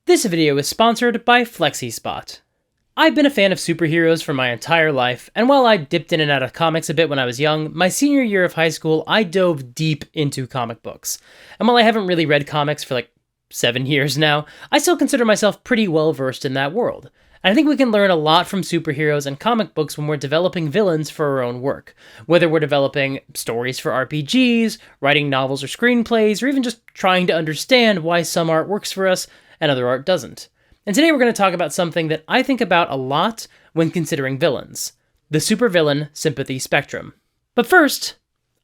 This video is sponsored by FlexiSpot. I've been a fan of superheroes for my entire life, and while I dipped in and out of comics a bit when I was young, my senior year of high school, I dove deep into comic books. And while I haven't really read comics for 7 years now, I still consider myself pretty well versed in that world. And I think we can learn a lot from superheroes and comic books when we're developing villains for our own work. Whether we're developing stories for RPGs, writing novels or screenplays, or even just trying to understand why some art works for us and other art doesn't. And today we're going to talk about something that I think about a lot when considering villains: the supervillain sympathy spectrum. But first,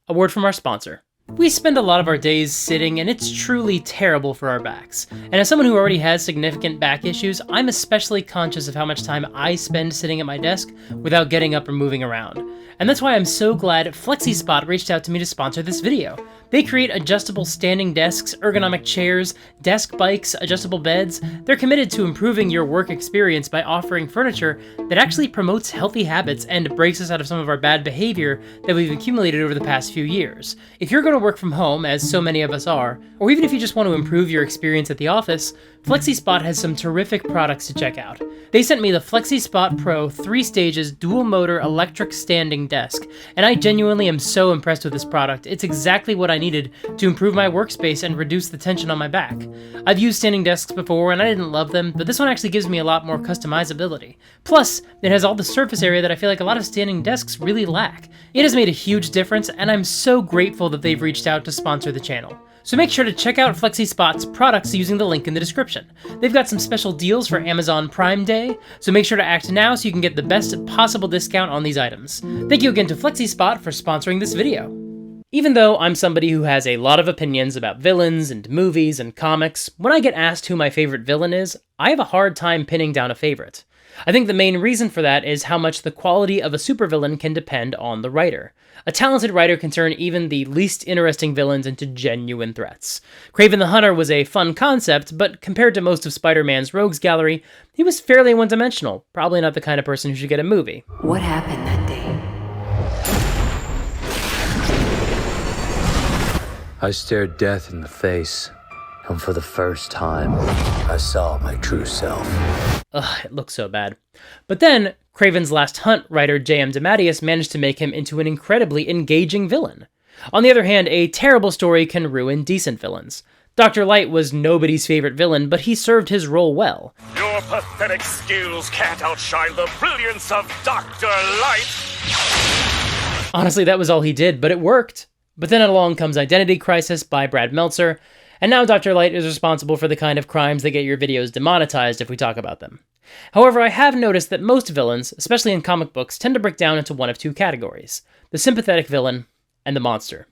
a word from our sponsor. We spend a lot of our days sitting, and it's truly terrible for our backs. And as someone who already has significant back issues, I'm especially conscious of how much time I spend sitting at my desk without getting up or moving around. And that's why I'm so glad FlexiSpot reached out to me to sponsor this video. They create adjustable standing desks, ergonomic chairs, desk bikes, adjustable beds. They're committed to improving your work experience by offering furniture that actually promotes healthy habits and breaks us out of some of our bad behavior that we've accumulated over the past few years. If you're going to work from home, as so many of us are, or even if you just want to improve your experience at the office, FlexiSpot has some terrific products to check out. They sent me the FlexiSpot Pro 3 stages dual motor electric standing desk, and I genuinely am so impressed with this product. It's exactly what I needed to improve my workspace and reduce the tension on my back. I've used standing desks before and I didn't love them, but this one actually gives me a lot more customizability. Plus, it has all the surface area that I feel like a lot of standing desks really lack. It has made a huge difference, and I'm so grateful that they've reached out to sponsor the channel. So make sure to check out FlexiSpot's products using the link in the description. They've got some special deals for Amazon Prime Day, so make sure to act now so you can get the best possible discount on these items. Thank you again to FlexiSpot for sponsoring this video. Even though I'm somebody who has a lot of opinions about villains and movies and comics, when I get asked who my favorite villain is, I have a hard time pinning down a favorite. I think the main reason for that is how much the quality of a supervillain can depend on the writer. A talented writer can turn even the least interesting villains into genuine threats. Kraven the Hunter was a fun concept, but compared to most of Spider-Man's rogues gallery, he was fairly one-dimensional, probably not the kind of person who should get a movie. What happened that day? I stared death in the face, and for the first time, I saw my true self. Ugh, it looks so bad. But then, Kraven's Last Hunt writer J.M. DeMatteis managed to make him into an incredibly engaging villain. On the other hand, a terrible story can ruin decent villains. Dr. Light was nobody's favorite villain, but he served his role well. Your pathetic skills can't outshine the brilliance of Dr. Light! Honestly, that was all he did, but it worked. But then along comes Identity Crisis by Brad Meltzer, and now Dr. Light is responsible for the kind of crimes that get your videos demonetized if we talk about them. However, I have noticed that most villains, especially in comic books, tend to break down into one of two categories: the sympathetic villain and the monster.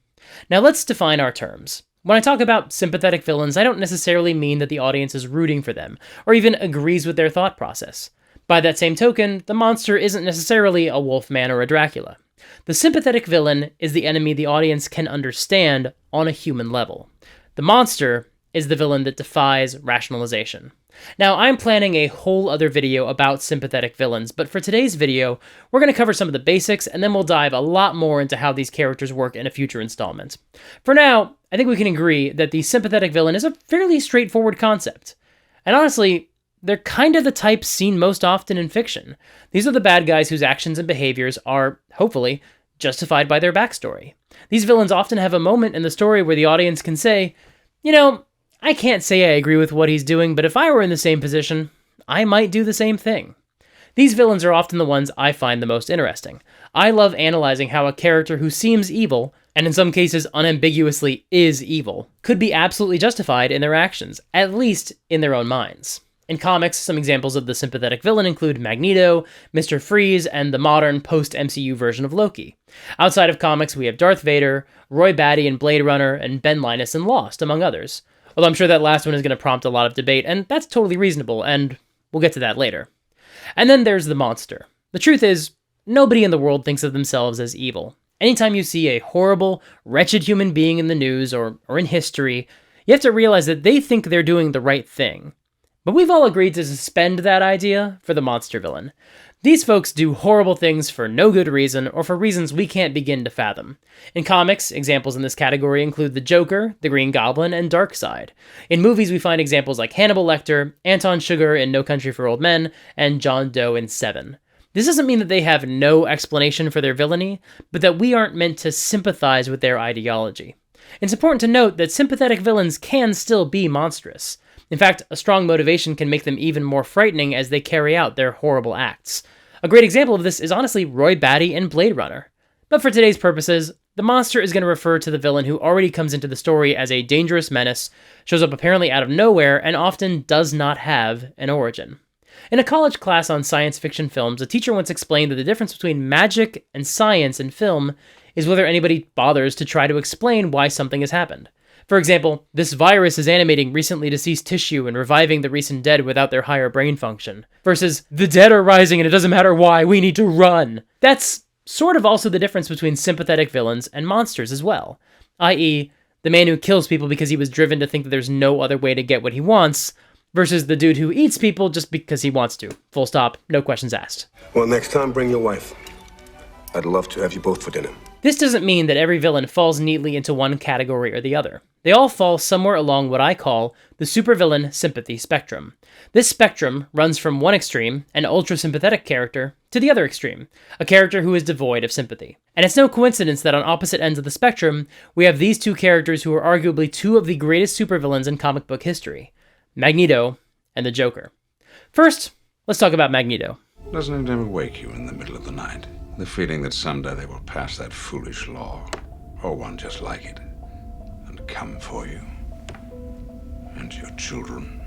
Now let's define our terms. When I talk about sympathetic villains, I don't necessarily mean that the audience is rooting for them, or even agrees with their thought process. By that same token, the monster isn't necessarily a Wolfman or a Dracula. The sympathetic villain is the enemy the audience can understand on a human level. The monster is the villain that defies rationalization. Now, I'm planning a whole other video about sympathetic villains, but for today's video, we're going to cover some of the basics, and then we'll dive a lot more into how these characters work in a future installment. For now, I think we can agree that the sympathetic villain is a fairly straightforward concept. And honestly, they're kind of the types seen most often in fiction. These are the bad guys whose actions and behaviors are, hopefully, justified by their backstory. These villains often have a moment in the story where the audience can say, you know, I can't say I agree with what he's doing, but if I were in the same position, I might do the same thing. These villains are often the ones I find the most interesting. I love analyzing how a character who seems evil, and in some cases unambiguously is evil, could be absolutely justified in their actions, at least in their own minds. In comics, some examples of the sympathetic villain include Magneto, Mr. Freeze, and the modern post-MCU version of Loki. Outside of comics, we have Darth Vader, Roy Batty in Blade Runner, and Ben Linus in Lost, among others. Although I'm sure that last one is going to prompt a lot of debate, and that's totally reasonable, and we'll get to that later. And then there's the monster. The truth is, nobody in the world thinks of themselves as evil. Anytime you see a horrible, wretched human being in the news or in history, you have to realize that they think they're doing the right thing. But we've all agreed to suspend that idea for the monster villain. These folks do horrible things for no good reason or for reasons we can't begin to fathom. In comics, examples in this category include the Joker, the Green Goblin, and Darkseid. In movies, we find examples like Hannibal Lecter, Anton Sugar in No Country for Old Men, and John Doe in Seven. This doesn't mean that they have no explanation for their villainy, but that we aren't meant to sympathize with their ideology. It's important to note that sympathetic villains can still be monstrous. In fact, a strong motivation can make them even more frightening as they carry out their horrible acts. A great example of this is honestly Roy Batty in Blade Runner. But for today's purposes, the monster is going to refer to the villain who already comes into the story as a dangerous menace, shows up apparently out of nowhere, and often does not have an origin. In a college class on science fiction films, a teacher once explained that the difference between magic and science in film is whether anybody bothers to try to explain why something has happened. For example, this virus is animating recently deceased tissue and reviving the recent dead without their higher brain function, versus the dead are rising and it doesn't matter why, we need to run. That's sort of also the difference between sympathetic villains and monsters as well, i.e., the man who kills people because he was driven to think that there's no other way to get what he wants, versus the dude who eats people just because he wants to. Full stop, no questions asked. Well, next time, bring your wife. I'd love to have you both for dinner. This doesn't mean that every villain falls neatly into one category or the other. They all fall somewhere along what I call the supervillain sympathy spectrum. This spectrum runs from one extreme, an ultra-sympathetic character, to the other extreme, a character who is devoid of sympathy. And it's no coincidence that on opposite ends of the spectrum, we have these two characters who are arguably two of the greatest supervillains in comic book history, Magneto and the Joker. First, let's talk about Magneto. Doesn't it ever wake you in the middle of the night? The feeling that someday they will pass that foolish law, or one just like it, and come for you and your children.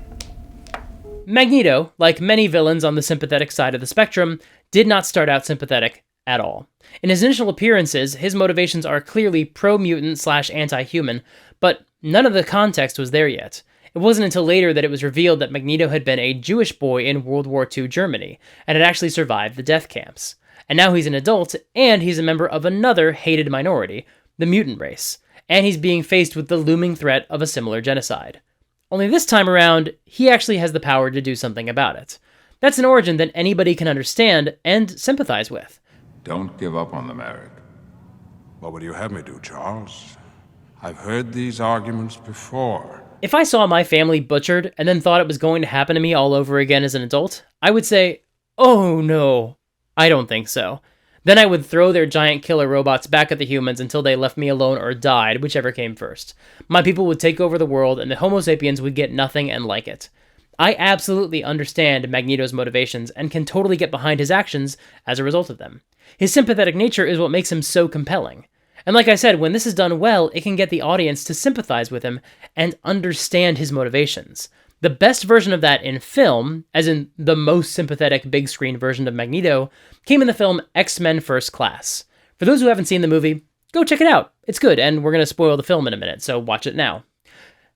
Magneto, like many villains on the sympathetic side of the spectrum, did not start out sympathetic at all. In his initial appearances, his motivations are clearly pro-mutant/anti-human, but none of the context was there yet. It wasn't until later that it was revealed that Magneto had been a Jewish boy in World War II Germany, and had actually survived the death camps. And now he's an adult, and he's a member of another hated minority, the mutant race, and he's being faced with the looming threat of a similar genocide. Only this time around, he actually has the power to do something about it. That's an origin that anybody can understand and sympathize with. Don't give up on the married. What would you have me do, Charles? I've heard these arguments before. If I saw my family butchered and then thought it was going to happen to me all over again as an adult, I would say, oh no, I don't think so. Then I would throw their giant killer robots back at the humans until they left me alone or died, whichever came first. My people would take over the world and the Homo sapiens would get nothing and like it. I absolutely understand Magneto's motivations and can totally get behind his actions as a result of them. His sympathetic nature is what makes him so compelling. And like I said, when this is done well, it can get the audience to sympathize with him and understand his motivations. The best version of that in film, as in the most sympathetic big screen version of Magneto, came in the film X-Men First Class. For those who haven't seen the movie, go check it out. It's good, and we're going to spoil the film in a minute, so watch it now.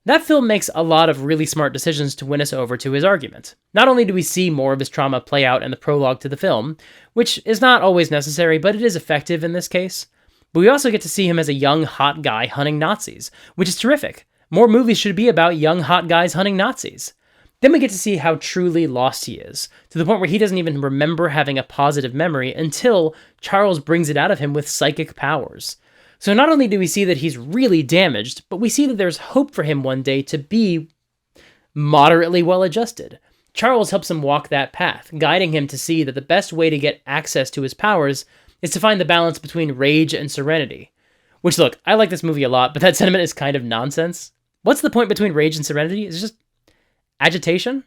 That film makes a lot of really smart decisions to win us over to his argument. Not only do we see more of his trauma play out in the prologue to the film, which is not always necessary, but it is effective in this case, but we also get to see him as a young, hot guy hunting Nazis, which is terrific. More movies should be about young, hot guys hunting Nazis. Then we get to see how truly lost he is, to the point where he doesn't even remember having a positive memory until Charles brings it out of him with psychic powers. So not only do we see that he's really damaged, but we see that there's hope for him one day to be moderately well-adjusted. Charles helps him walk that path, guiding him to see that the best way to get access to his powers is to find the balance between rage and serenity. Which, look, I like this movie a lot, but that sentiment is kind of nonsense. What's the point between rage and serenity? It's just agitation?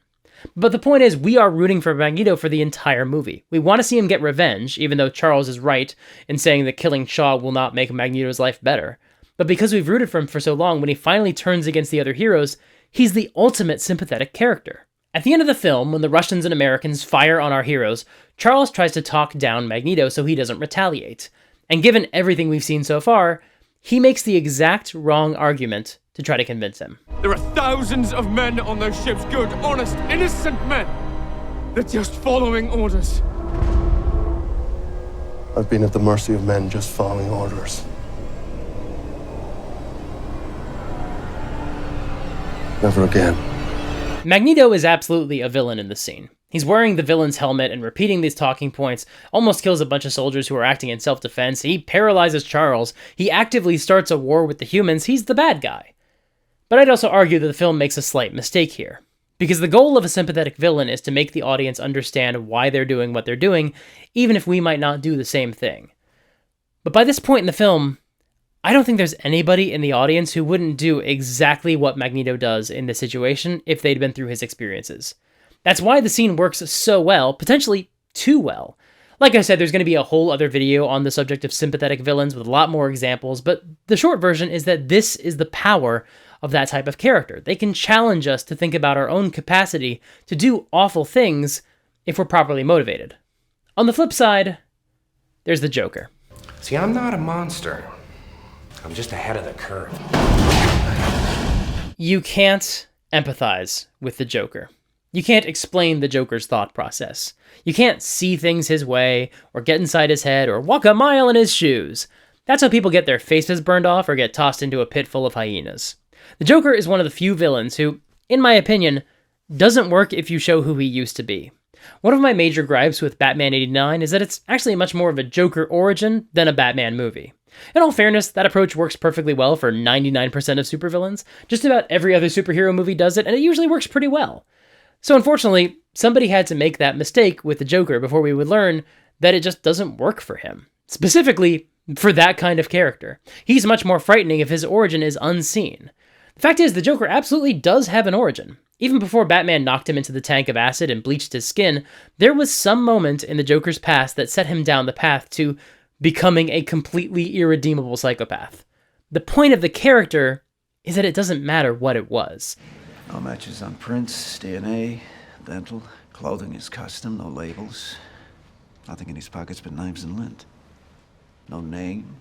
But the point is, we are rooting for Magneto for the entire movie. We want to see him get revenge, even though Charles is right in saying that killing Shaw will not make Magneto's life better. But because we've rooted for him for so long, when he finally turns against the other heroes, he's the ultimate sympathetic character. At the end of the film, when the Russians and Americans fire on our heroes, Charles tries to talk down Magneto so he doesn't retaliate. And given everything we've seen so far, he makes the exact wrong argument to try to convince him. There are thousands of men on those ships, good, honest, innocent men. They're just following orders. I've been at the mercy of men just following orders. Never again. Magneto is absolutely a villain in this scene. He's wearing the villain's helmet and repeating these talking points, almost kills a bunch of soldiers who are acting in self-defense, he paralyzes Charles, he actively starts a war with the humans, he's the bad guy. But I'd also argue that the film makes a slight mistake here. Because the goal of a sympathetic villain is to make the audience understand why they're doing what they're doing, even if we might not do the same thing. But by this point in the film, I don't think there's anybody in the audience who wouldn't do exactly what Magneto does in this situation if they'd been through his experiences. That's why the scene works so well, potentially too well. Like I said, there's going to be a whole other video on the subject of sympathetic villains with a lot more examples, but the short version is that this is the power of that type of character. They can challenge us to think about our own capacity to do awful things if we're properly motivated. On the flip side, there's the Joker. See, I'm not a monster. I'm just ahead of the curve. You can't empathize with the Joker. You can't explain the Joker's thought process. You can't see things his way, or get inside his head, or walk a mile in his shoes. That's how people get their faces burned off or get tossed into a pit full of hyenas. The Joker is one of the few villains who, in my opinion, doesn't work if you show who he used to be. One of my major gripes with Batman 89 is that it's actually much more of a Joker origin than a Batman movie. In all fairness, that approach works perfectly well for 99% of supervillains. Just about every other superhero movie does it, and it usually works pretty well. So unfortunately, somebody had to make that mistake with the Joker before we would learn that it just doesn't work for him. Specifically, for that kind of character. He's much more frightening if his origin is unseen. The fact is, the Joker absolutely does have an origin. Even before Batman knocked him into the tank of acid and bleached his skin, there was some moment in the Joker's past that set him down the path to becoming a completely irredeemable psychopath. The point of the character is that it doesn't matter what it was. No matches on prints, DNA, dental, clothing is custom, no labels. Nothing in his pockets but knives and lint. No name.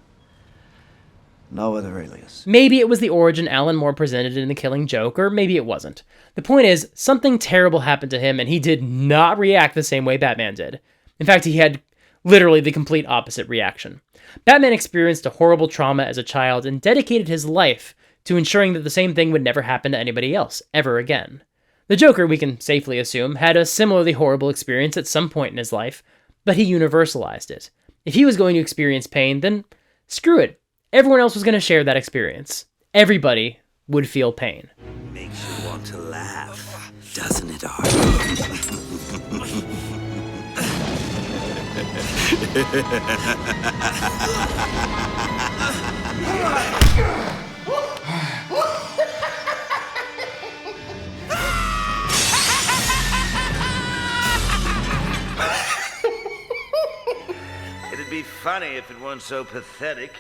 No other alias. Maybe it was the origin Alan Moore presented in The Killing Joke, or maybe it wasn't. The point is, something terrible happened to him and he did not react the same way Batman did. In fact, he had literally the complete opposite reaction. Batman experienced a horrible trauma as a child and dedicated his life to ensuring that the same thing would never happen to anybody else, ever again. The Joker, we can safely assume, had a similarly horrible experience at some point in his life, but he universalized it. If he was going to experience pain, then screw it. Everyone else was going to share that experience. Everybody would feel pain. Makes you want to laugh, doesn't it, Art? It'd be funny if it weren't so pathetic.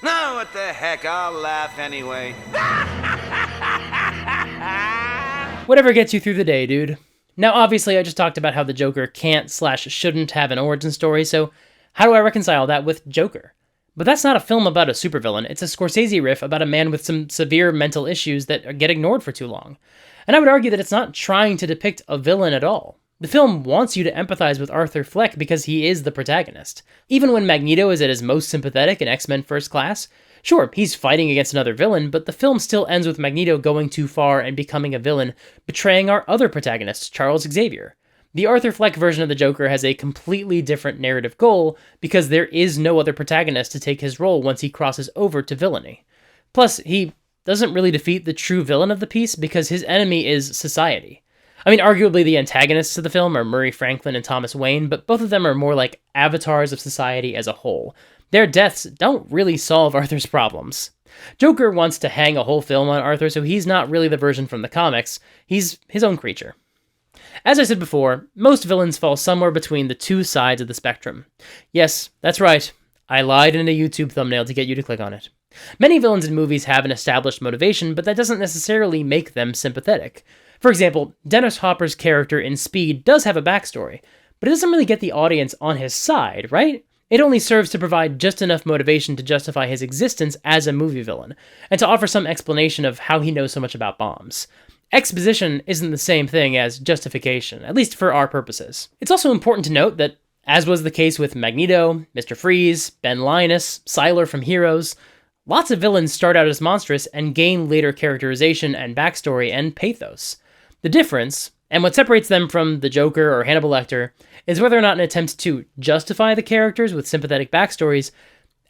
No, what the heck, I'll laugh anyway. Whatever gets you through the day, dude. Now, obviously, I just talked about how the Joker can't/shouldn't have an origin story, so how do I reconcile that with Joker? But that's not a film about a supervillain, it's a Scorsese riff about a man with some severe mental issues that get ignored for too long. And I would argue that it's not trying to depict a villain at all. The film wants you to empathize with Arthur Fleck because he is the protagonist. Even when Magneto is at his most sympathetic in X-Men First Class, sure, he's fighting against another villain, but the film still ends with Magneto going too far and becoming a villain, betraying our other protagonist, Charles Xavier. The Arthur Fleck version of the Joker has a completely different narrative goal because there is no other protagonist to take his role once he crosses over to villainy. Plus, he doesn't really defeat the true villain of the piece because his enemy is society. I mean, arguably the antagonists of the film are Murray Franklin and Thomas Wayne, but both of them are more like avatars of society as a whole. Their deaths don't really solve Arthur's problems. Joker wants to hang a whole film on Arthur, so he's not really the version from the comics. He's his own creature. As I said before, most villains fall somewhere between the two sides of the spectrum. Yes, that's right. I lied in a YouTube thumbnail to get you to click on it. Many villains in movies have an established motivation, but that doesn't necessarily make them sympathetic. For example, Dennis Hopper's character in Speed does have a backstory, but it doesn't really get the audience on his side, right? It only serves to provide just enough motivation to justify his existence as a movie villain, and to offer some explanation of how he knows so much about bombs. Exposition isn't the same thing as justification, at least for our purposes. It's also important to note that, as was the case with Magneto, Mr. Freeze, Ben Linus, Sylar from Heroes, Lots of villains start out as monstrous and gain later characterization and backstory and pathos. The difference, and what separates them from the Joker or Hannibal Lecter, is whether or not an attempt to justify the characters with sympathetic backstories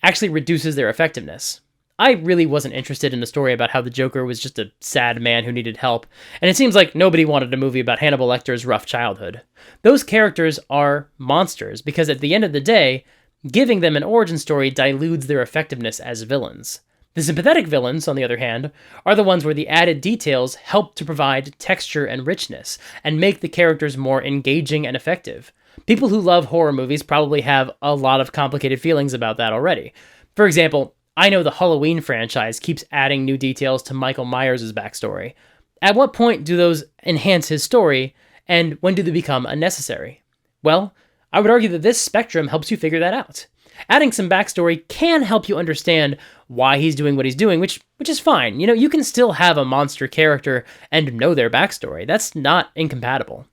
actually reduces their effectiveness. I really wasn't interested in a story about how the Joker was just a sad man who needed help, and it seems like nobody wanted a movie about Hannibal Lecter's rough childhood. Those characters are monsters, because at the end of the day, giving them an origin story dilutes their effectiveness as villains. The sympathetic villains, on the other hand, are the ones where the added details help to provide texture and richness, and make the characters more engaging and effective. People who love horror movies probably have a lot of complicated feelings about that already. For example, I know the Halloween franchise keeps adding new details to Michael Myers' backstory. At what point do those enhance his story, and when do they become unnecessary? Well, I would argue that this spectrum helps you figure that out. Adding some backstory can help you understand why he's doing what he's doing, which is fine. You know, you can still have a monster character and know their backstory. That's not incompatible.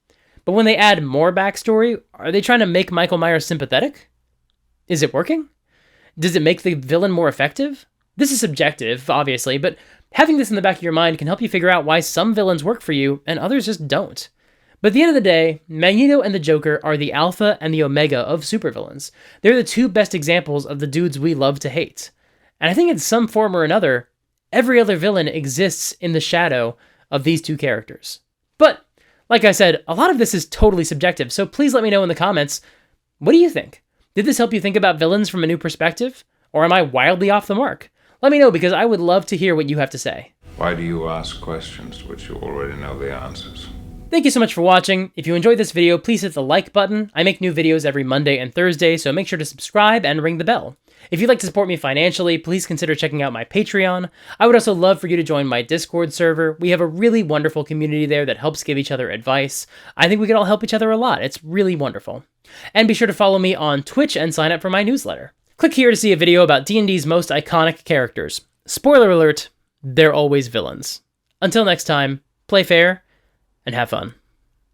But when they add more backstory, are they trying to make Michael Myers sympathetic? Is it working? Does it make the villain more effective? This is subjective, obviously, but having this in the back of your mind can help you figure out why some villains work for you and others just don't. But at the end of the day, Magneto and the Joker are the alpha and the omega of supervillains. They're the two best examples of the dudes we love to hate. And I think in some form or another, every other villain exists in the shadow of these two characters. But, like I said, a lot of this is totally subjective, so please let me know in the comments, what do you think? Did this help you think about villains from a new perspective? Or am I wildly off the mark? Let me know, because I would love to hear what you have to say. Why do you ask questions to which you already know the answers? Thank you so much for watching. If you enjoyed this video, please hit the like button. I make new videos every Monday and Thursday, so make sure to subscribe and ring the bell. If you'd like to support me financially, please consider checking out my Patreon. I would also love for you to join my Discord server. We have a really wonderful community there that helps give each other advice. I think we can all help each other a lot. It's really wonderful. And be sure to follow me on Twitch and sign up for my newsletter. Click here to see a video about D&D's most iconic characters. Spoiler alert, they're always villains. Until next time, play fair and have fun.